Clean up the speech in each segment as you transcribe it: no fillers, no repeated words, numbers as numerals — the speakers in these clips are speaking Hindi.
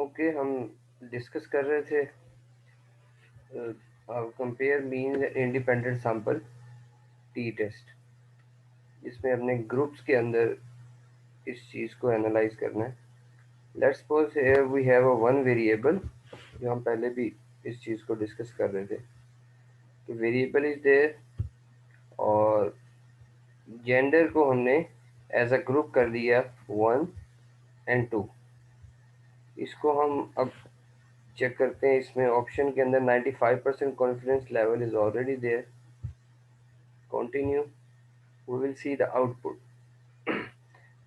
ओके, हम डिस्कस कर रहे थे compare mean independent sample t test, जिसमें अपने ग्रुप्स के अंदर इस चीज़ को एनालाइज करना है। Let's suppose here we have a one variable, जो हम पहले भी इस चीज़ को डिस्कस कर रहे थे कि वेरिएबल इज देयर और जेंडर को हमने एज अ ग्रुप कर दिया 1 एंड 2। इसको हम अब चेक करते हैं। इसमें ऑप्शन के अंदर 95% confidence level is already there. Continue, we will see the output.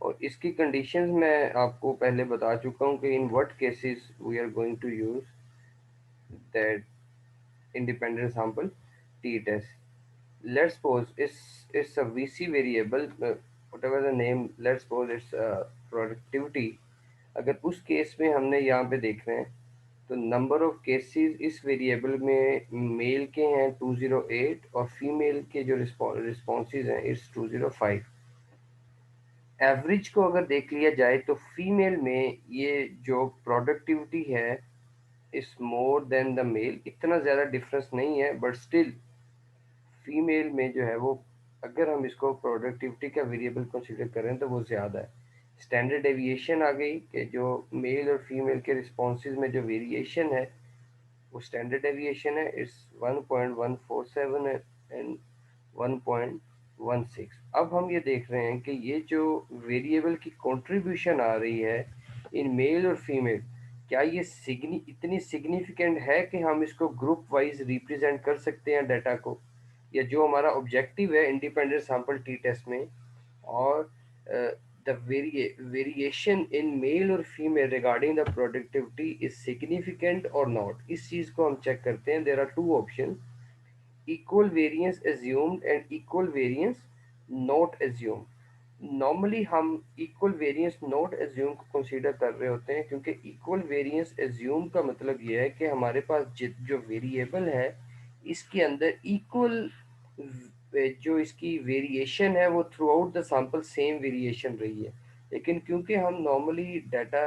और इसकी कंडीशंस मैं आपको पहले बता चुका हूँ कि in what cases we are going to use that independent sample t test. Let's suppose it's a VC variable, whatever the name, let's suppose it's productivity। अगर उस केस में हमने यहाँ पे देख रहे हैं तो नंबर ऑफ केसेस इस वेरिएबल में मेल के हैं 208 और फीमेल के जो रिस्पॉन्सेज हैं इट्स 205। एवरेज को अगर देख लिया जाए तो फीमेल में ये जो प्रोडक्टिविटी है इस मोर देन द मेल। इतना ज़्यादा डिफरेंस नहीं है, बट स्टिल फीमेल में जो है वो, अगर हम इसको प्रोडक्टिविटी का वेरिएबल कंसीडर करें तो वो ज़्यादा है। स्टैंडर्ड डेविएशन आ गई कि जो मेल और फीमेल के रिस्पॉन्सेज में जो वेरिएशन है वो स्टैंडर्ड डेविएशन है, इट्स 1.147 एंड 1.16। अब हम ये देख रहे हैं कि ये जो वेरिएबल की कंट्रीब्यूशन आ रही है इन मेल और फीमेल, क्या ये इतनी सिग्निफिकेंट है कि हम इसको ग्रुप वाइज रिप्रेजेंट कर सकते हैं डाटा को, या जो हमारा ऑब्जेक्टिव है इंडिपेंडेंट सैंपल टी टेस्ट में, और the variation in male और female regarding the productivity is significant or not। इस चीज को हम चेक करते हैं। there are two options, equal variance assumed and equal variance not assumed। Normally हम इक्वल वेरिएंस नॉट एज्यूम को कंसीडर कर रहे होते हैं, क्योंकि इक्वल वेरिएंस एज्यूम का मतलब ये है कि हमारे पास जो वेरिएबल है इसके अंदर इक्वल जो इसकी वेरिएशन है वो through out the sample same variation रही है। लेकिन क्योंकि हम नॉर्मली डाटा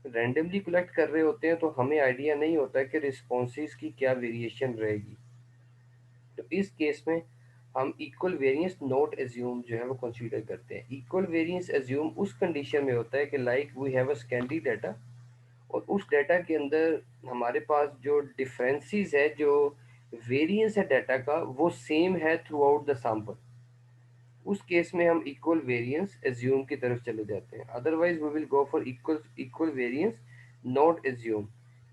रैंडमली कलेक्ट कर रहे होते हैं तो हमें आइडिया नहीं होता कि रिस्पॉन्सेज की क्या वेरिएशन रहेगी। तो इस केस में हम इक्वल वेरिएंस नॉट एज्यूम जो है वो कंसीडर करते हैं। इक्वल वेरिएंस एज्यूम उस कंडीशन में होता है कि like we have a scanty data, और उस डाटा के अंदर हमारे पास जो डिफरेंसेस है, जो वेरिएंस है डाटा का, वो सेम है थ्रू आउट द सैंपल। उस केस में हम इक्वल वेरिएंस एज्यूम की तरफ चले जाते हैं। Otherwise we will go for equal variance not assume.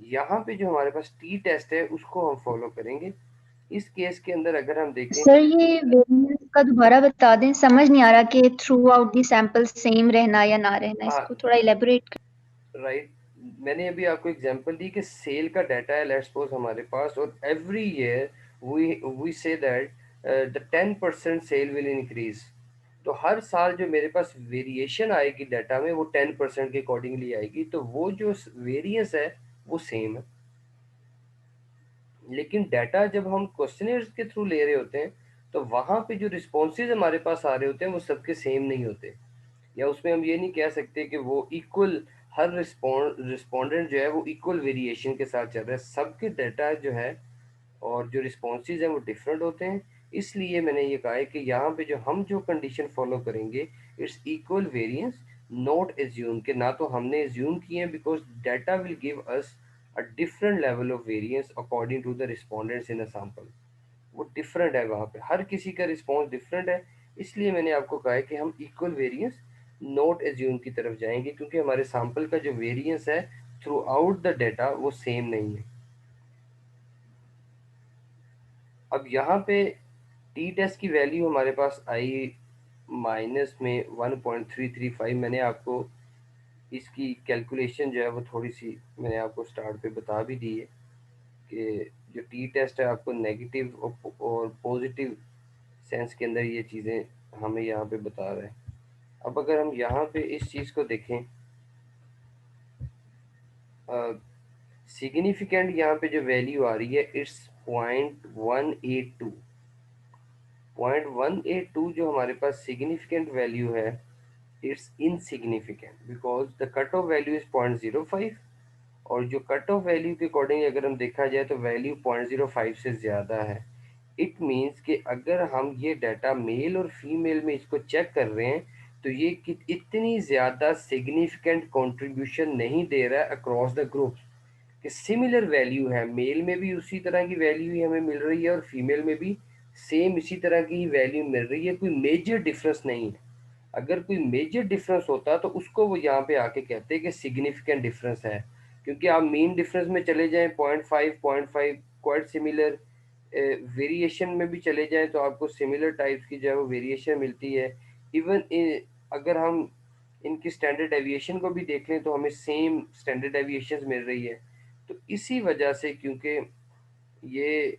यहाँ पे जो हमारे पास टी टेस्ट है उसको हम फॉलो करेंगे। इस केस के अंदर अगर हम देखें, सर ये वेरिएंस का दोबारा बता दें, समझ नहीं आ रहा कि through out the sample same रहना या ना रहना, इसको थोड़ा इलेबोरेट कर। राइट, मैंने अभी आपको एग्जांपल दी कि सेल का डाटा है लेट्स सपोज हमारे पास, और every year we say that the 10% sale will increase. तो हर साल जो मेरे पास वेरिएशन आएगी डाटा में वो 10% के अकॉर्डिंगली आएगी, तो वो जो वेरिएंस है वो सेम है। लेकिन डाटा जब हम क्वेश्चनर्स के थ्रू ले रहे होते हैं तो वहाँ पे जो रिस्पॉन्सेज हमारे पास आ रहे होते हैं वो सबके सेम नहीं होते, या उसमें हम ये नहीं कह सकते कि वो इक्वल, हर रिस्पोंडेंट जो है वो इक्वल वेरिएशन के साथ चल रहा है। सबके डाटा जो है और जो रिस्पॉन्सेज हैं वो डिफरेंट होते हैं। इसलिए मैंने ये कहा है कि यहाँ पे जो कंडीशन फॉलो करेंगे it's equal variance not assume, के ना तो हमने एज्यूम किए हैं, because data will give us a different level of variance according to the respondents in a sample. वो डिफरेंट है, वहाँ पे हर किसी का रिस्पॉन्स डिफरेंट है। इसलिए मैंने आपको कहा है कि हम इक्वल वेरिएंस नॉट एज्यूम की तरफ जाएंगे, क्योंकि हमारे सैंपल का जो वेरिएंस है थ्रू आउट द डाटा वो सेम नहीं है। अब यहाँ पे टी टेस्ट की वैल्यू हमारे पास आई माइनस में 1.335। मैंने आपको इसकी कैलकुलेशन जो है वो थोड़ी सी मैंने आपको स्टार्ट पे बता भी दी है कि जो टी टेस्ट है आपको नेगेटिव और पॉजिटिव सेंस के अंदर ये चीज़ें हमें यहाँ पे बता रहा है। अब अगर हम यहाँ पे इस चीज़ को देखें, सिग्निफिकेंट यहाँ पे जो वैल्यू आ रही है इट्स 0.182। 0.182 जो हमारे पास सिग्निफिकेंट वैल्यू है it's insignificant, because the cut off value is 0.05 और जो कट ऑफ वैल्यू के अकॉर्डिंग अगर हम देखा जाए तो वैल्यू 0.05 से ज़्यादा है। इट मीन्स कि अगर हम ये डाटा मेल और फीमेल में इसको चेक कर रहे हैं तो ये इतनी ज़्यादा सिग्निफिकेंट कंट्रीब्यूशन नहीं दे रहा है अक्रॉस द ग्रुप्स कि सिमिलर वैल्यू है, मेल में भी उसी तरह की वैल्यू ही हमें मिल रही है और फीमेल में भी सेम इसी तरह की वैल्यू मिल रही है, कोई मेजर डिफरेंस नहीं है। अगर कोई मेजर डिफरेंस होता तो उसको वो यहाँ पे आके कहते हैं कि सिग्निफिकेंट डिफरेंस है, क्योंकि आप मीन डिफरेंस में चले जाएं 0.5 क्वाइट सिमिलर, वेरिएशन में भी चले जाएं तो आपको सिमिलर टाइप्स की जो है वो वेरिएशन मिलती है। इवन अगर हम इनकी स्टैंडर्ड डेविएशन को भी देख लें तो हमें सेम स्टैंडर्ड डेविएशन मिल रही है। तो इसी वजह से क्योंकि ये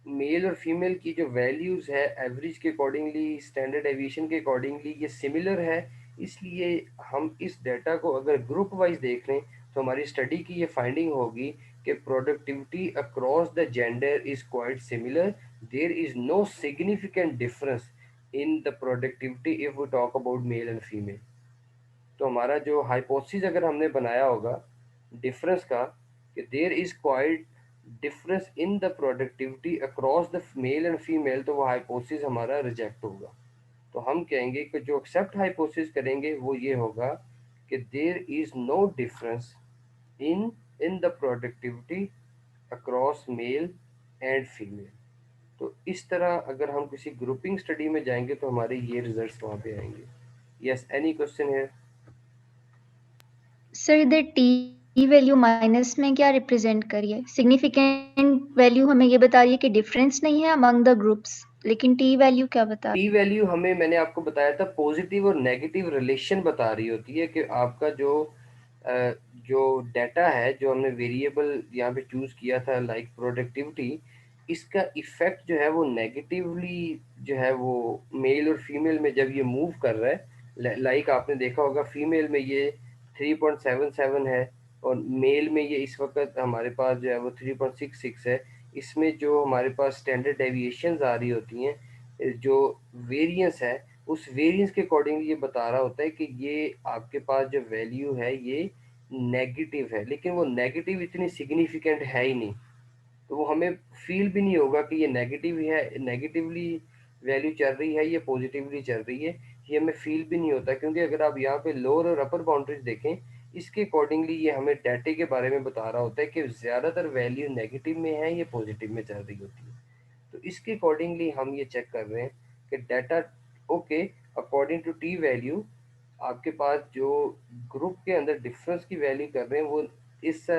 मेल और फीमेल की जो वैल्यूज़ है एवरेज के अकॉर्डिंगली, स्टैंडर्ड डेविएशन के अकॉर्डिंगली ये सिमिलर है, इसलिए हम इस डाटा को अगर ग्रुप वाइज देख लें तो हमारी स्टडी की ये फाइंडिंग होगी कि productivity across the gender is quite similar, there is no significant difference in the productivity if we talk about male and female. तो हमारा जो हाइपोथेसिस अगर हमने बनाया होगा डिफरेंस का कि there is quite difference in the productivity across the male and female, तो वो हाइपोथेसिस हमारा रिजेक्ट होगा। तो हम कहेंगे कि जो एक्सेप्ट हाइपोथेसिस करेंगे वो ये होगा कि there is no difference in in the productivity across male and female. तो इस तरह अगर हम किसी ग्रुपिंग स्टडी में जाएंगे तो हमारे ये रिजल्ट्स वहाँ पे आएंगे। यस, एनी क्वेश्चन है? सर इधर टी वैल्यू माइनस में क्या रिप्रेजेंट करिए? सिग्निफिकेंट वैल्यू हमें ये बता रही है कि डिफरेंस नहीं है अमंग द ग्रुप्स, लेकिन टी वैल्यू क्या बता पी वैल्यू हमें, मैंने आपको बताया था, पॉजिटिव और नेगेटिव रिलेशन बता रही होती है कि आपका जो डाटा है, जो हमने वेरिएबल यहाँ पे चूज किया था लाइक प्रोडक्टिविटी, इसका इफेक्ट जो है वो नेगेटिवली जो है वो मेल और फीमेल में जब ये मूव कर रहा है, लाइक आपने देखा होगा फीमेल में ये 3.77 है और मेल में ये इस वक्त हमारे पास जो है वो 3.66 है। इसमें जो हमारे पास स्टैंडर्ड डेविएशंस आ रही होती हैं, जो वेरिएंस है, उस वेरिएंस के अकॉर्डिंग ये बता रहा होता है कि ये आपके पास जो वैल्यू है ये नेगेटिव है, लेकिन वो नेगेटिव इतनी सिग्निफिकेंट है ही नहीं, तो वो हमें फील भी नहीं होगा कि ये नेगेटिव है, नेगेटिवली वैल्यू चल रही है, ये पॉजिटिवली चल रही है, ये हमें फील भी नहीं होता, क्योंकि अगर आप यहाँ पे लोअर और अपर बाउंड्रीज देखें इसके अकॉर्डिंगली ये हमें डाटे के बारे में बता रहा होता है कि ज़्यादातर वैल्यू नेगेटिव में है, ये पॉजिटिव में चल रही होती है। तो इसके अकॉर्डिंगली हम ये चेक कर रहे हैं कि data okay according to t value आपके पास जो ग्रुप के अंदर डिफरेंस की वैल्यू कर रहे हैं वो इस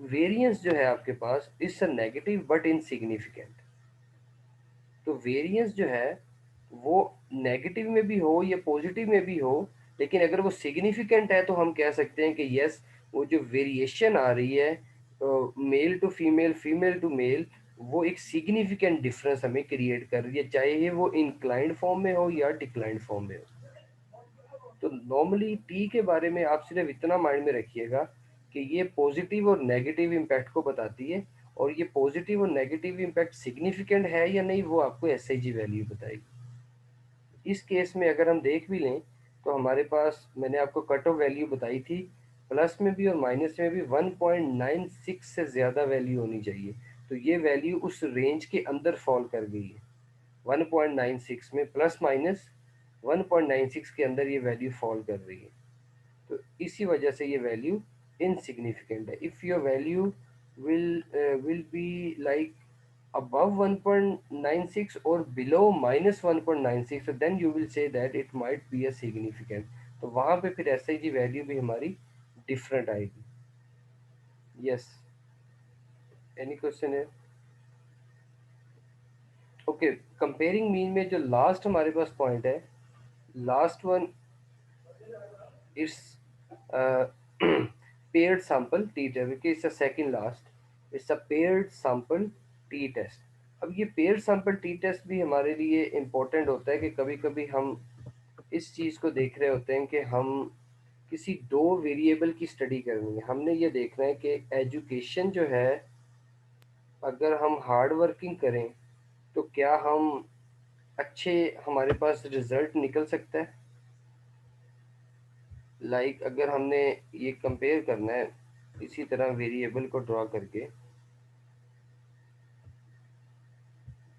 वेरिएंस जो है आपके पास इस नेगेटिव बट इनसिग्निफिकेंट। तो वेरिएंस जो है वो नेगेटिव में भी हो या पॉजिटिव में भी हो, लेकिन अगर वो सिग्निफिकेंट है तो हम कह सकते हैं कि यस, वो जो वेरिएशन आ रही है male to female, female to male, वो एक सिग्निफिकेंट डिफरेंस हमें क्रिएट कर रही है, चाहे वो इंक्लाइंड फॉर्म में हो या डिक्लाइंड फॉर्म में हो। तो नॉर्मली टी के बारे में आप सिर्फ इतना माइंड में रखिएगा कि ये पॉजिटिव और नेगेटिव इम्पैक्ट को बताती है, और ये पॉजिटिव और नेगेटिव इम्पैक्ट सिग्निफिकेंट है या नहीं वो आपको एसआईजी वैल्यू बताएगी। इस केस में अगर हम देख भी लें तो हमारे पास, मैंने आपको कट ऑफ वैल्यू बताई थी, प्लस में भी और माइनस में भी 1.96 से ज़्यादा वैल्यू होनी चाहिए, तो ये वैल्यू उस रेंज के अंदर फॉल कर गई है। 1.96 में प्लस माइनस 1.96 के अंदर ये वैल्यू फॉल कर रही है, तो इसी वजह से ये वैल्यू इनसिग्निफिकेंट है। If your value will be like above 1.96 or below -1.96, so then you will say that it might be a significant, तो वहाँ पे फिर एस आई जी वैल्यू भी हमारी डिफरेंट आएगी। यस, एनी क्वेश्चन है? ओके, कंपेयरिंग मीन में जो लास्ट हमारे पास पॉइंट है, last one it's paired sample t-test, because it's the second last, it's a paired sample t-test। अब ये paired sample t-test भी हमारे लिए इम्पोर्टेंट होता है कि कभी कभी हम इस चीज़ को देख रहे होते हैं कि हम किसी दो वेरिएबल की स्टडी करनी है, हमने ये देखना है कि एजुकेशन जो है अगर हम हार्ड वर्किंग करें तो क्या हम अच्छे, हमारे पास रिजल्ट निकल सकता है। लाइक अगर हमने ये कंपेयर करना है इसी तरह वेरिएबल को ड्रॉ करके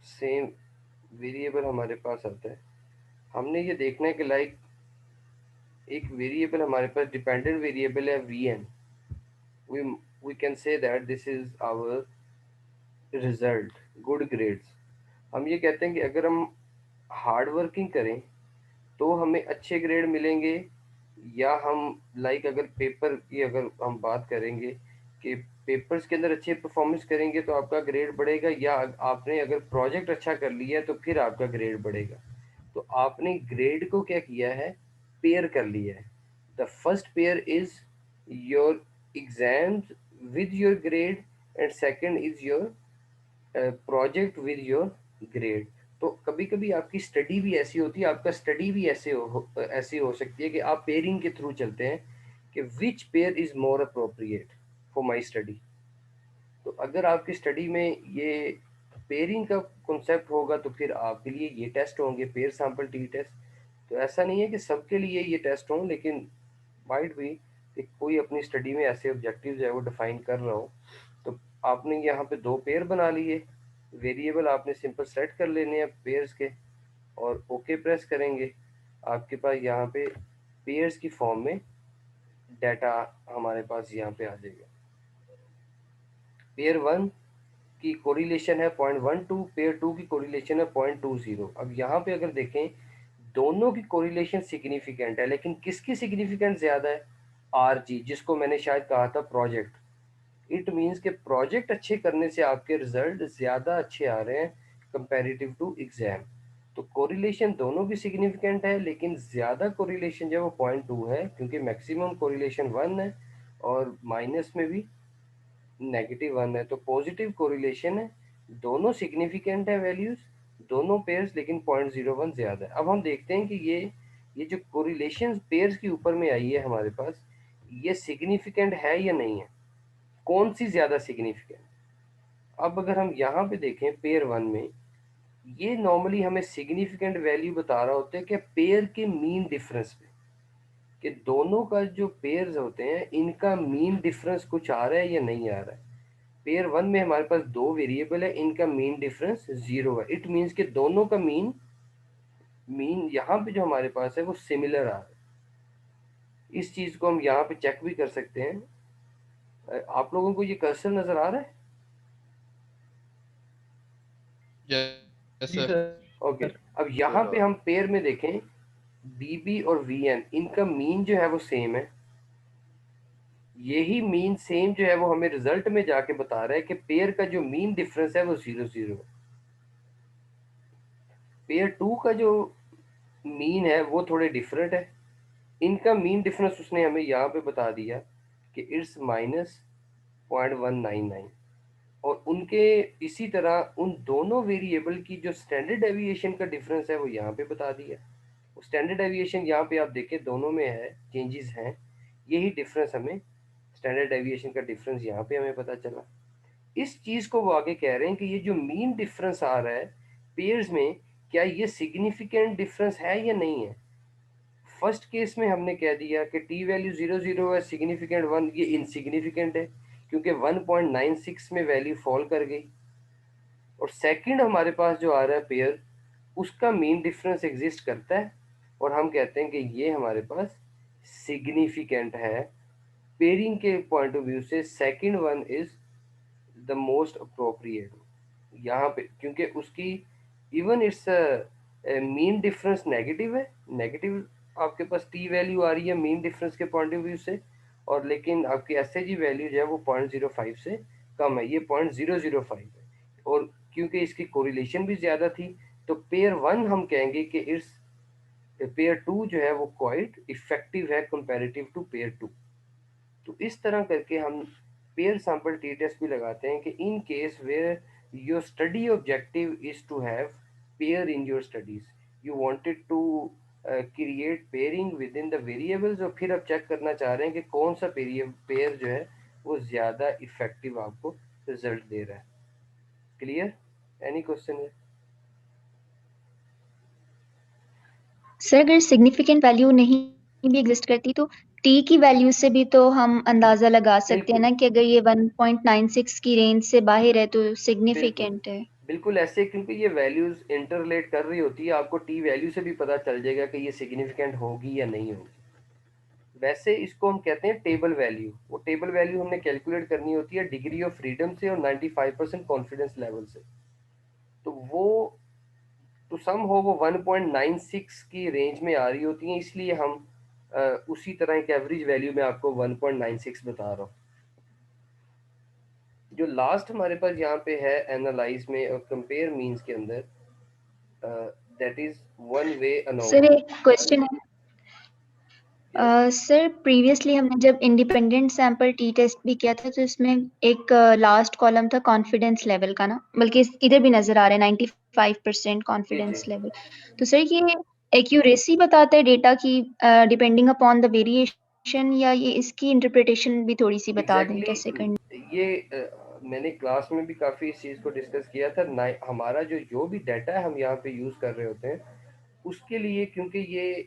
सेम वेरिएबल हमारे पास आता है। हमने ये देखना है कि लाइक एक वेरिएबल हमारे पास डिपेंडेंट वेरिएबल है VN, we can say that this is our result, good grades। हम ये कहते हैं कि अगर हम हार्ड वर्किंग करें तो हमें अच्छे ग्रेड मिलेंगे, या हम लाइक अगर पेपर की अगर हम बात करेंगे कि पेपर्स के अंदर अच्छे परफॉर्मेंस करेंगे तो आपका ग्रेड बढ़ेगा, या आपने अगर प्रोजेक्ट अच्छा कर लिया है तो फिर आपका ग्रेड बढ़ेगा। तो आपने ग्रेड को क्या किया है, पेयर कर लिया है। The first pair is your exams with your grade and second is your project with your grade. तो कभी कभी आपकी स्टडी भी ऐसी होती है, आपका स्टडी भी ऐसे हो सकती है कि आप पेयरिंग के थ्रू चलते हैं कि which pair is more appropriate for my study. तो अगर आपकी स्टडी में ये पेयरिंग का कॉन्सेप्ट होगा तो फिर आपके लिए ये टेस्ट होंगे, पेयर सैंपल टी टेस्ट। तो ऐसा नहीं है कि सबके लिए ये टेस्ट हों, लेकिन माइट भी कि कोई अपनी स्टडी में ऐसे ऑब्जेक्टिव जो है वो डिफाइन कर रहा हो। तो आपने यहाँ पे दो पेयर बना लिए, वेरिएबल आपने सिंपल सेट कर लेने हैं पेयर्स के, और ओके प्रेस करेंगे। आपके पास यहाँ पे पेयर्स की फॉर्म में डाटा हमारे पास यहाँ पे आ जाएगा। पेयर 1 की कोरिलेशन है 0.12, पेयर 2 की कोरिलेशन है 0.20। अब यहाँ पे अगर देखें दोनों की कोरिलेशन सिग्निफिकेंट है, लेकिन किसकी सिग्निफिकेंट ज़्यादा है, आरजी, जिसको मैंने शायद कहा था प्रोजेक्ट। इट मीन्स के प्रोजेक्ट अच्छे करने से आपके रिजल्ट ज़्यादा अच्छे आ रहे हैं कंपेरेटिव टू एग्जाम। तो कोरिलेशन दोनों की सिग्निफिकेंट है, लेकिन ज़्यादा कोरिलेशन जो है वो 0.2 है, क्योंकि मैक्सिमम कोरिलेशन 1 है और माइनस में भी -1 है। तो पॉजिटिव कोरिलेशन है, दोनों सिग्निफिकेंट है वैल्यूज, दोनों पेयर्स, लेकिन 0.01 ज़्यादा है। अब हम देखते हैं कि ये जो कोरिलेशन पेयर्स के ऊपर में आई है हमारे पास, ये सिग्निफिकेंट है या नहीं है, कौन सी ज़्यादा सिग्निफिकेंट। अब अगर हम यहाँ पे देखें पेयर 1 में, ये नॉर्मली हमें सिग्निफिकेंट वैल्यू बता रहा होता है कि पेयर के मीन डिफरेंस पे, कि दोनों का जो पेयर्स होते हैं इनका मीन डिफरेंस कुछ आ रहा है या नहीं आ रहा है। पेयर 1 में हमारे पास दो वेरिएबल है, इनका मीन डिफरेंस 0 है। इट मीन्स कि दोनों का मीन यहाँ पे जो हमारे पास है वो सिमिलर आ रहा है। इस चीज़ को हम यहाँ पे चेक भी कर सकते हैं। आप लोगों को ये कर्सर नज़र आ रहा है? यस जी सर। सर। ओके। अब यहाँ पे हम पेयर में देखें बीबी और वीएन, इनका मीन जो है वो सेम है। यही मीन सेम जो है वो हमें रिजल्ट में जाके बता रहा है कि पेयर का जो मीन डिफरेंस है वो 0 है। पेयर 2 का जो मीन है वो थोड़े डिफरेंट है। इनका मीन डिफरेंस उसने हमें यहाँ पे बता दिया कि इट्स -0.199, और उनके इसी तरह उन दोनों वेरिएबल की जो स्टैंडर्ड डेविएशन का डिफरेंस है वो यहाँ पे बता दिया। स्टैंडर्ड डेविएशन यहाँ पे आप देखें दोनों में है, चेंजेस हैं, यही डिफरेंस हमें स्टैंडर्ड डेविएशन का डिफरेंस यहाँ पे हमें पता चला। इस चीज़ को वो आगे कह रहे हैं कि ये जो मीन डिफरेंस आ रहा है पेयर्स में, क्या ये सिग्निफिकेंट डिफरेंस है या नहीं है। फर्स्ट केस में हमने कह दिया कि टी वैल्यू 0 है, सिग्निफिकेंट 1, ये इनसिग्निफिकेंट है क्योंकि 1.96 में वैल्यू फॉल कर गई। और सेकंड हमारे पास जो आ रहा है पेयर, उसका मीन डिफरेंस एग्जिस्ट करता है, और हम कहते हैं कि ये हमारे पास सिग्निफिकेंट है। पेयरिंग के पॉइंट ऑफ व्यू से second one is the most appropriate यहाँ पे, क्योंकि उसकी even it's mean difference negative है, नेगेटिव आपके पास टी वैल्यू आ रही है मीन डिफरेंस के पॉइंट ऑफ व्यू से, और लेकिन आपकी एस वैल्यू जो है वो 0.05 से कम है, ये 0.005 है। और क्योंकि इसकी कोरिलेशन भी ज़्यादा थी, तो पेयर 1 हम कहेंगे कि इट्स पेयर 2 जो है वो क्वाइट इफेक्टिव है कंपेरेटिव टू पेयर 2। तो इस तरह करके हम पेयर सैंपल टी टेस्ट भी लगाते हैं कि in case where your study objective is to have pair in your studies, you wanted to create pairing within the variables, और फिर आप चेक करना चाह रहे हैं कि कौन सा पेयर जो है वो ज़्यादा इफेक्टिव आपको रिजल्ट दे रहा है। क्लियर? एनी क्वेश्चन है? सर अगर सिग्निफिकेंट वैल्यू नहीं भी एग्जिस्ट करती तो टी की वैल्यू से भी तो हम अंदाजा लगा सकते हैं ना कि अगर ये 1.96 की रेंज से बाहर है तो बिल्कुल सिग्निफिकेंट है। बिल्कुल ऐसे, क्योंकि ये वैल्यूज इंटरलेट कर रही होती है, आपको टी वैल्यू से भी पता चल जाएगा कि ये सिग्निफिकेंट होगी या नहीं होगी। वैसे इसको हम कहते हैं टेबल वैल्यू। वो टेबल वैल्यू हमने कैलकुलेट करनी होती है डिग्री ऑफ फ्रीडम से और 95% कॉन्फिडेंस लेवल से। तो वो टू सम हो वो 1.96 की रेंज में आ रही होती हैं, इसलिए हम उसी तरह एक एवरेज वैल्यू में आपको 1.96 बता रहा हूँ। जो लास्ट हमारे पास यहाँ पे है एनालाइज में और कंपेयर मीन्स के अंदर, that is one way sir ANOVA. एक क्वेश्चन है। सर प्रीवियसली हमने जब इंडिपेंडेंट सैंपल टी टेस्ट भी किया था तो इसमें एक लास्ट कॉलम था कॉन्फिडेंस लेवल का ना, बल्कि इधर भी नजर आ रहा है 95% जी जी कॉन्फिडेंस लेवल। तो सर ये एक्यूरेसी बताता है डेटा की डिपेंडिंग अपॉन द वेरिएशन, या ये इसकी इंटरप्रिटेशन भी थोड़ी सी बता दें कैसे एग्जैक्टली करनी? ये मैंने क्लास में भी काफ़ी इस चीज़ को डिस्कस किया था ना। हमारा जो भी डाटा हम यहाँ पे यूज़ कर रहे होते हैं उसके लिए, क्योंकि ये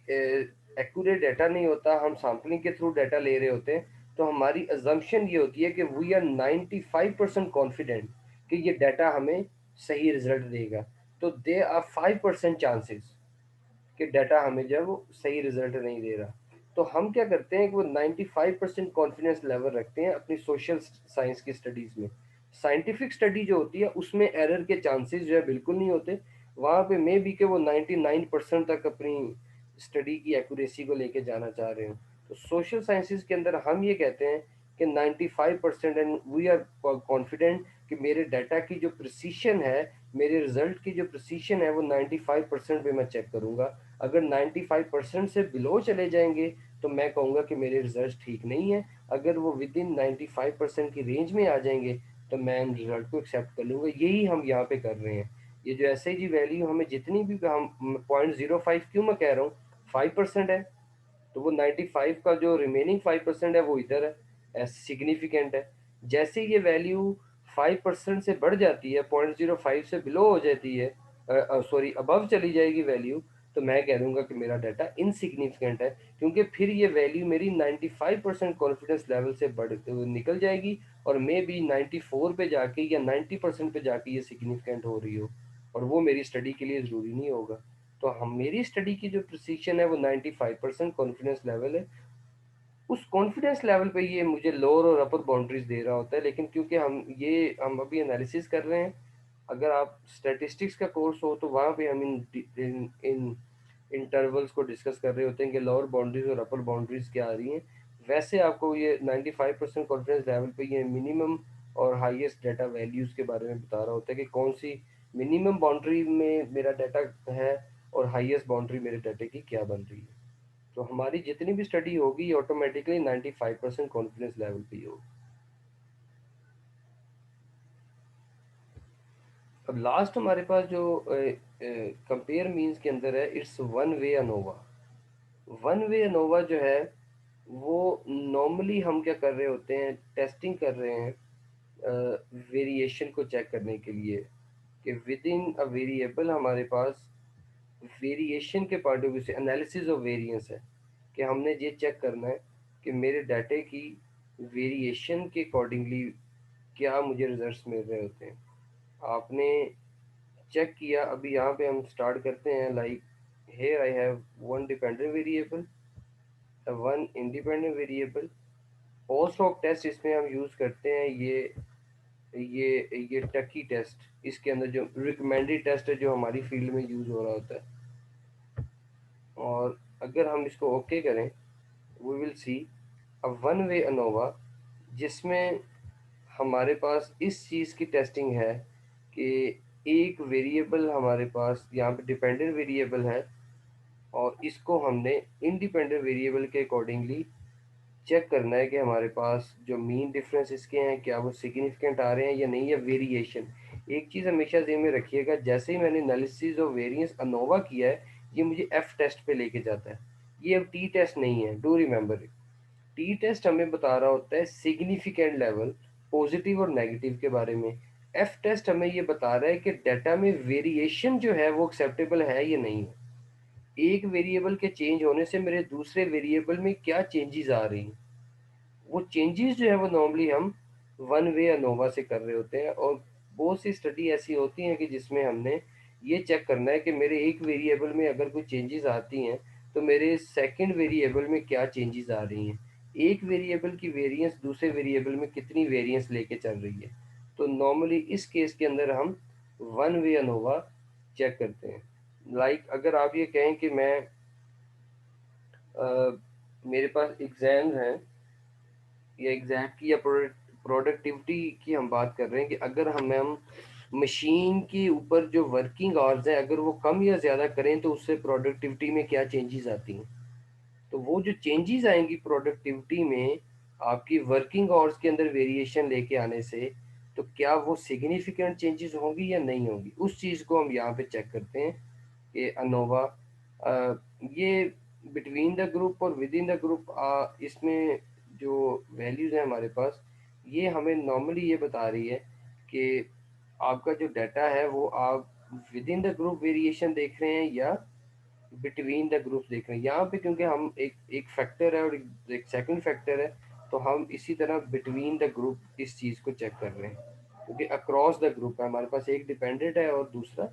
एक्यूरेट डाटा नहीं होता, हम सैम्पलिंग के थ्रू डाटा ले रहे होते हैं, तो हमारी अजम्पशन ये होती है कि वी आर 95% कॉन्फिडेंट कि ये डाटा हमें सही रिजल्ट देगा। तो दे आर 5% चांसेस कि डाटा हमें जो है वो सही रिजल्ट नहीं दे रहा। तो हम क्या करते हैं कि वो 95% कॉन्फिडेंस लेवल रखते हैं अपनी सोशल साइंस की स्टडीज़ में। साइंटिफिक स्टडी जो होती है उसमें एरर के चांसेस जो है बिल्कुल नहीं होते। वहाँ पे मे बी के वो 99% तक अपनी स्टडी की एक्यूरेसी को लेके जाना चाह रहे हो। तो सोशल साइंसेज के अंदर हम ये कहते हैं कि 95% एंड वी आर कॉन्फिडेंट कि मेरे डाटा की जो प्रिसीशन है, मेरे रिजल्ट की जो प्रिसीशन है वो 95% पे मैं चेक करूँगा। अगर 95% से बिलो चले जाएंगे तो मैं कहूँगा कि मेरे रिजल्ट ठीक नहीं है। अगर वो विद इन 95% की रेंज में आ जाएंगे तो मैं इन रिजल्ट को एक्सेप्ट कर लूँगा। यही हम यहाँ पे कर रहे हैं। ये जो एस आई जी वैल्यू हमें जितनी भी, हम 0.05 क्यों मैं कह रहा हूँ, 5% है, तो वो 95 का जो रिमेनिंग 5% है वो इधर है, सिग्निफिकेंट है। जैसे ये वैल्यू 5% से बढ़ जाती है, 0.05 से बिलो हो जाती है, सॉरी अबव चली जाएगी वैल्यू, तो मैं कह दूंगा कि मेरा डाटा इनसिग्निफिकेंट है, क्योंकि फिर ये वैल्यू मेरी 95% कॉन्फिडेंस लेवल से बढ़ निकल जाएगी और मे बी 94 पे जाके या 90% पे जाके ये सिग्निफिकेंट हो रही हो, और वो मेरी स्टडी के लिए ज़रूरी नहीं होगा। तो हम मेरी स्टडी की जो प्रिसीशन है वो 95% कॉन्फिडेंस लेवल है। उस कॉन्फिडेंस लेवल पे ये मुझे लोअर और अपर बाउंड्रीज दे रहा होता है, लेकिन क्योंकि हम अभी एनालिसिस कर रहे हैं, अगर आप स्टैटिस्टिक्स का कोर्स हो तो वहाँ पे हम इन इंटरवल्स को डिस्कस कर रहे होते हैं कि लोअर बाउंड्रीज और अपर बाउंड्रीज क्या आ रही हैं। वैसे आपको ये 95% कॉन्फिडेंस लेवल पे ये मिनिमम और हाईएस्ट डाटा वैल्यूज़ के बारे में बता रहा होता है कि कौन सी मिनिमम बाउंड्री में मेरा डाटा है और हाईएस्ट बाउंड्री मेरे डाटे की क्या बन रही है। तो हमारी जितनी भी स्टडी होगी ऑटोमेटिकली 95% कॉन्फिडेंस लेवल पे ही होगी। अब लास्ट हमारे पास जो कंपेयर मीन्स के अंदर है, it's one way ANOVA. One way ANOVA जो है वो नॉर्मली हम क्या कर रहे होते हैं, टेस्टिंग कर रहे हैं वेरिएशन को चेक करने के लिए कि विद इन अ वेरिएबल हमारे पास वेरिएशन के पॉइंट ऑफ व्यू से एनालिसिस ऑफ वेरिएंस है कि हमने ये चेक करना है कि मेरे डाटे की वेरिएशन के अकॉर्डिंगली क्या मुझे रिजल्ट्स मिल रहे होते हैं। आपने चेक किया, अभी यहाँ पे हम स्टार्ट करते हैं, like here I have one dependent variable, one independent variable. Post hoc test इसमें हम यूज़ करते हैं ये टकी टेस्ट, इसके अंदर जो रिकमेंडेड टेस्ट है जो हमारी फील्ड में यूज़ हो रहा होता है। और अगर हम इसको ओके करें, we will see a one way ANOVA, जिसमें हमारे पास इस चीज़ की टेस्टिंग है कि एक वेरिएबल हमारे पास यहाँ पे डिपेंडेंट वेरिएबल है और इसको हमने इंडिपेंडेंट वेरिएबल के अकॉर्डिंगली चेक करना है कि हमारे पास जो मीन डिफरेंस इसके हैं क्या वो सिग्निफिकेंट आ रहे हैं या नहीं, या वेरिएशन। एक चीज़ हमेशा ध्यान में रखिएगा, जैसे ही मैंने एनालिसिस ऑफ वेरिएंस अनोवा किया है ये मुझे एफ टेस्ट पे लेके जाता है, ये अब टी टेस्ट नहीं है, do remember it. T test हमें बता रहा होता है सिग्निफिकेंट लेवल पॉजिटिव और नेगेटिव के बारे में। एफ टेस्ट हमें ये बता रहा है कि डाटा में वेरिएशन जो है वो एक्सेप्टेबल है या नहीं है। एक वेरिएबल के चेंज होने से मेरे दूसरे वेरिएबल में क्या चेंजेस आ रही हैं। वो चेंजेस जो है वो नॉर्मली हम वन वे अनोवा से कर रहे होते हैं, और बहुत सी स्टडी ऐसी होती हैं कि जिसमें हमने ये चेक करना है कि मेरे एक वेरिएबल में अगर कोई चेंजेस आती हैं तो मेरे सेकंड वेरिएबल में क्या चेंजेस आ रही हैं, एक वेरिएबल की वेरिएंस दूसरे वेरिएबल में कितनी वेरिएंस लेके चल रही है। तो नॉर्मली इस केस के अंदर हम वन वे अनोवा चेक करते हैं। लाइक अगर आप ये कहें कि मैं मेरे पास एग्जाम्स हैं या एग्जाम की या प्रोडक्टिविटी की हम बात कर रहे हैं कि अगर हम मशीन के ऊपर जो वर्किंग आवर्स हैं अगर वो कम या ज़्यादा करें तो उससे प्रोडक्टिविटी में क्या चेंजेस आती हैं। तो वो जो चेंजेस आएंगी प्रोडक्टिविटी में आपकी वर्किंग आवर्स के अंदर वेरिएशन लेके आने से, तो क्या वो सिग्निफिकेंट चेंजेस होंगी या नहीं होंगी, उस चीज़ को हम यहाँ पे चेक करते हैं कि अनोवा ये बिटवीन द ग्रुप और विद इन द ग्रुप इसमें जो वैल्यूज़ हैं हमारे पास, ये हमें नॉर्मली ये बता रही है कि आपका जो डाटा है वो आप with in the group variation देख रहे हैं या बिटवीन द ग्रुप्स देख रहे हैं। यहाँ पे क्योंकि हम एक फैक्टर है और एक सेकंड फैक्टर है, तो हम इसी तरह बिटवीन द ग्रुप इस चीज़ को चेक कर रहे हैं, क्योंकि अक्रॉस द ग्रुप है हमारे पास, एक डिपेंडेंट है और दूसरा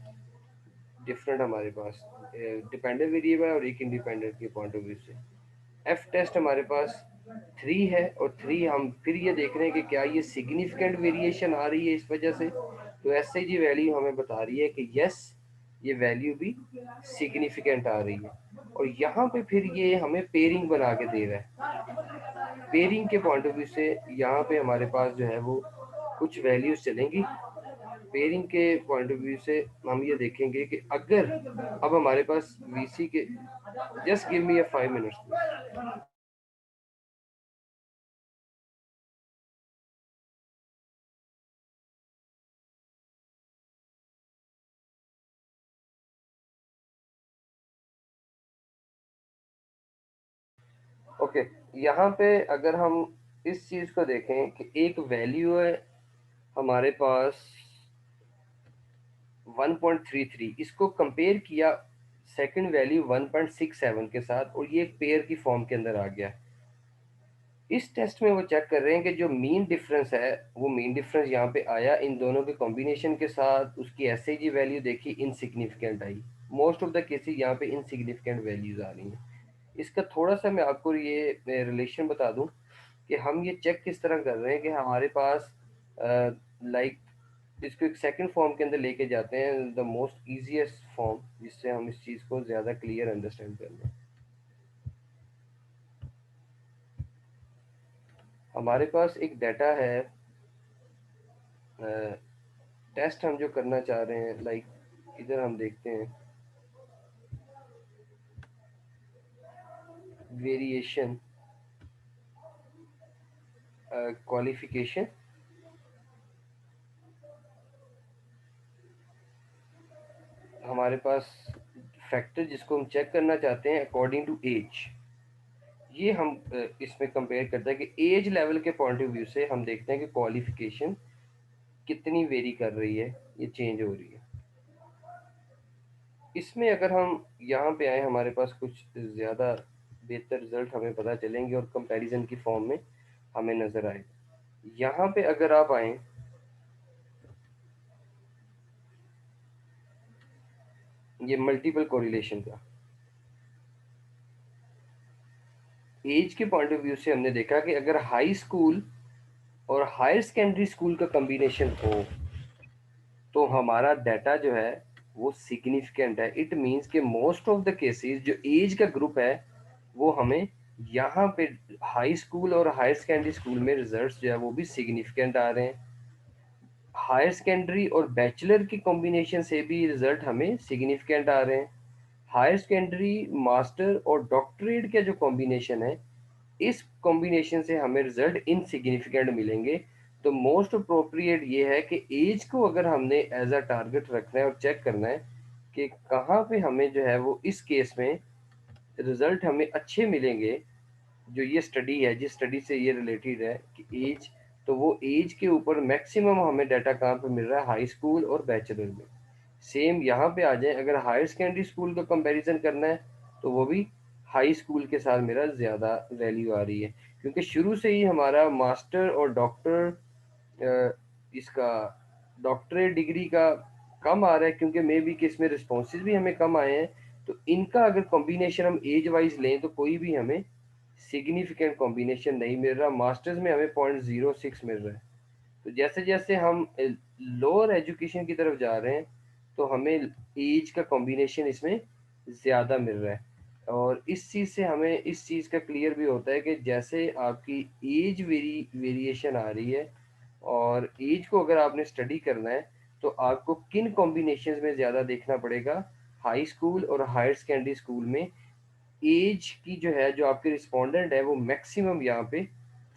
डिफरेंट हमारे पास डिपेंडेंट वेरिएबल है और एक इंडिपेंडेंट के पॉइंट ऑफ व्यू से। एफ टेस्ट हमारे पास 3 है और 3 हम फिर ये देख रहे हैं कि क्या ये सिग्निफिकेंट वेरिएशन आ रही है इस वजह से। तो एस आई जी वैल्यू हमें बता रही है कि यस ये वैल्यू भी सिग्निफिकेंट आ रही है, और यहाँ पे फिर ये हमें पेयरिंग बना के दे रहा है। पेयरिंग के पॉइंट ऑफ व्यू से यहाँ पे हमारे पास जो है वो कुछ वैल्यूज चलेंगी। पेयरिंग के पॉइंट ऑफ व्यू से हम ये देखेंगे कि अगर अब हमारे पास वीसी के जस्ट गिव मी अ 5 मिनट्स। ओके, यहाँ पे अगर हम इस चीज़ को देखें कि एक वैल्यू है हमारे पास 1.33, इसको कंपेयर किया सेकंड वैल्यू 1.67 के साथ, और ये एक पेयर की फॉर्म के अंदर आ गया। इस टेस्ट में वो चेक कर रहे हैं कि जो मीन डिफरेंस है वो मीन डिफरेंस यहाँ पे आया इन दोनों के कॉम्बिनेशन के साथ, उसकी एस आई जी वैल्यू देखी insignificant I. Most of the cases यहाँ पे इनसिग्निफिकेंट वैल्यूज आ रही हैं। इसका थोड़ा सा मैं आपको ये रिलेशन बता दूं कि हम ये चेक किस तरह कर रहे हैं कि हमारे पास लाइक इसको एक सेकंड फॉर्म के अंदर लेके जाते हैं, द मोस्ट ईजीएस्ट फॉर्म, जिससे हम इस चीज़ को ज़्यादा क्लियर अंडरस्टैंड कर लें। हमारे पास एक डाटा है, टेस्ट हम जो करना चाह रहे हैं, लाइक इधर हम देखते हैं वेरिएशन क्वालिफिकेशन। हमारे पास फैक्टर जिसको हम चेक करना चाहते हैं अकॉर्डिंग टू एज, ये हम इसमें कंपेयर करते हैं कि एज लेवल के पॉइंट ऑफ व्यू से हम देखते हैं कि क्वालिफिकेशन कितनी वेरी कर रही है, ये चेंज हो रही है। इसमें अगर हम यहाँ पे आए हमारे पास कुछ ज़्यादा बेहतर रिजल्ट हमें पता चलेंगे और कंपैरिजन की फॉर्म में हमें नज़र आएगा। यहाँ पे अगर आप आए ये मल्टीपल कोरिलेशन का, एज के पॉइंट ऑफ व्यू से हमने देखा कि अगर हाई स्कूल और हायर सेकेंडरी स्कूल का कॉम्बिनेशन हो तो हमारा डाटा जो है वो सिग्निफिकेंट है। इट मींस कि मोस्ट ऑफ द केसेस जो एज का ग्रुप है वो हमें यहाँ पे हाई स्कूल और हायर सेकेंडरी स्कूल में रिजल्ट्स जो है वो भी सिग्निफिकेंट आ रहे हैं। हायर सेकेंडरी और बैचलर की कॉम्बिनेशन से भी रिजल्ट हमें सिग्निफिकेंट आ रहे हैं। हायर सेकेंडरी मास्टर और डॉक्टरेट का जो कॉम्बिनेशन है, इस कॉम्बिनेशन से हमें रिजल्ट इनसिग्निफिकेंट मिलेंगे। तो मोस्ट अप्रोप्रिएट ये है कि एज को अगर हमने एज अ टारगेट रखना है और चेक करना है कि कहाँ पे हमें जो है वो इस केस में रिजल्ट हमें अच्छे मिलेंगे, जो ये स्टडी है जिस स्टडी से ये रिलेटेड है कि एज, तो वो एज के ऊपर मैक्सिमम हमें डाटा कहाँ पे मिल रहा है, हाई स्कूल और बैचलर में। सेम यहाँ पे आ जाए, अगर हायर सेकेंडरी स्कूल का कंपैरिजन करना है तो वो भी हाई स्कूल के साथ मेरा ज़्यादा वैल्यू आ रही है, क्योंकि शुरू से ही हमारा मास्टर और इसका डॉक्टरेट डिग्री का कम आ रहा है, क्योंकि मे बी कि इसमें रिस्पॉन्सेज भी हमें कम आए हैं। तो इनका अगर कॉम्बिनेशन हम एज वाइज लें तो कोई भी हमें सिग्निफिकेंट कॉम्बिनेशन नहीं मिल रहा। मास्टर्स में हमें 0.06 मिल रहा है। तो जैसे जैसे हम लोअर एजुकेशन की तरफ जा रहे हैं तो हमें एज का कॉम्बिनेशन इसमें ज़्यादा मिल रहा है। और इस चीज़ से हमें इस चीज़ का क्लियर भी होता है कि जैसे आपकी एज वेरिएशन आ रही है, और एज को अगर आपने स्टडी करना है तो आपको किन कॉम्बिनेशंस में ज़्यादा देखना पड़ेगा। हाई स्कूल और हायर सेकेंडरी स्कूल में एज की जो है, जो आपके रिस्पोंडेंट है वो मैक्सिमम यहाँ पे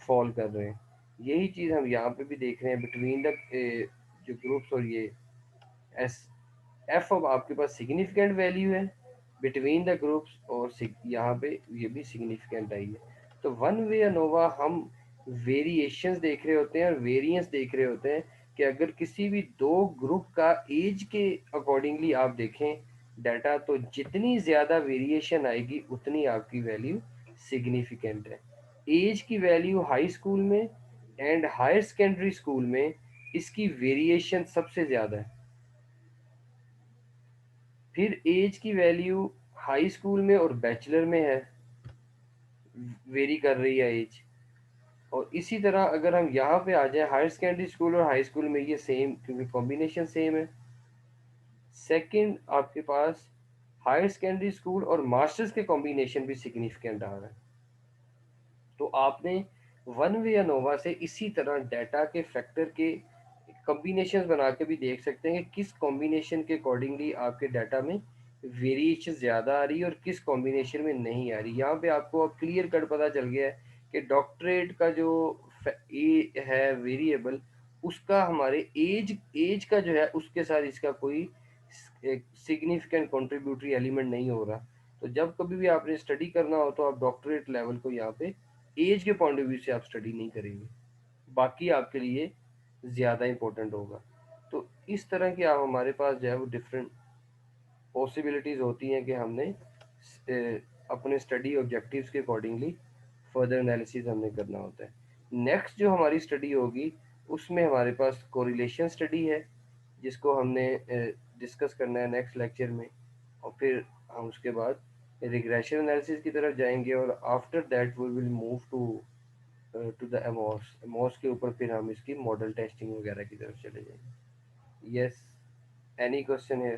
फॉल कर रहे हैं। यही चीज़ हम यहाँ पे भी देख रहे हैं बिटवीन द जो ग्रुप्स। और ये एस एफ अब आपके पास सिग्निफिकेंट वैल्यू है बिटवीन द ग्रुप्स, और यहाँ पे ये भी सिग्निफिकेंट आई है। तो वन वे अनोवा हम वेरिएशंस देख रहे होते हैं और वेरिएंस देख रहे होते हैं कि अगर किसी भी दो ग्रुप का एज के अकॉर्डिंगली आप देखें डाटा, तो जितनी ज़्यादा वेरिएशन आएगी उतनी आपकी वैल्यू सिग्निफिकेंट है। एज की वैल्यू हाई स्कूल में एंड हायर सेकेंडरी स्कूल में इसकी वेरिएशन सबसे ज़्यादा है। फिर एज की वैल्यू हाई स्कूल में और बैचलर में है, वेरी कर रही है एज। और इसी तरह अगर हम यहाँ पे आ जाए हायर सेकेंडरी स्कूल और हाई स्कूल में, ये सेम, क्योंकि कॉम्बिनेशन सेम है। सेकंड आपके पास हायर सेकेंडरी स्कूल और मास्टर्स के कॉम्बिनेशन भी सिग्निफिकेंट आ रहा है। तो आपने वन वे अनोवा से इसी तरह डाटा के फैक्टर के कॉम्बिनेशन बना के भी देख सकते हैं कि किस कॉम्बिनेशन के अकॉर्डिंगली आपके डाटा में वेरिएशन ज़्यादा आ रही है और किस कॉम्बिनेशन में नहीं आ रही। यहाँ पे आपको अब क्लियर कट पता चल गया है कि डॉक्टरेट का जो ए है वेरिएबल, उसका हमारे एज का जो है उसके साथ इसका कोई सिग्निफिकेंट कंट्रीब्यूटरी एलिमेंट नहीं हो रहा। तो जब कभी भी आपने स्टडी करना हो तो आप डॉक्टरेट लेवल को यहाँ पे एज के पॉइंट ऑफ व्यू से आप स्टडी नहीं करेंगे, बाकी आपके लिए ज़्यादा इम्पोर्टेंट होगा। तो इस तरह के आप हमारे पास जो है वो डिफरेंट पॉसिबिलिटीज़ होती हैं कि हमने अपने स्टडी ऑब्जेक्टिव्स के अकॉर्डिंगली फर्दर एनालिसिस हमने करना होता है। नेक्स्ट जो हमारी स्टडी होगी उसमें हमारे पास कोरिलेशन स्टडी है, जिसको हमने डिस्कस करना है नेक्स्ट लेक्चर में। और फिर हम उसके बाद रिग्रेशन एनालिसिस की तरफ जाएंगे, और after that we will move to the AMOS. AMOS के ऊपर फिर हम इसकी मॉडल टेस्टिंग वगैरह की तरफ चले जाएंगे। यस, एनी क्वेश्चन है?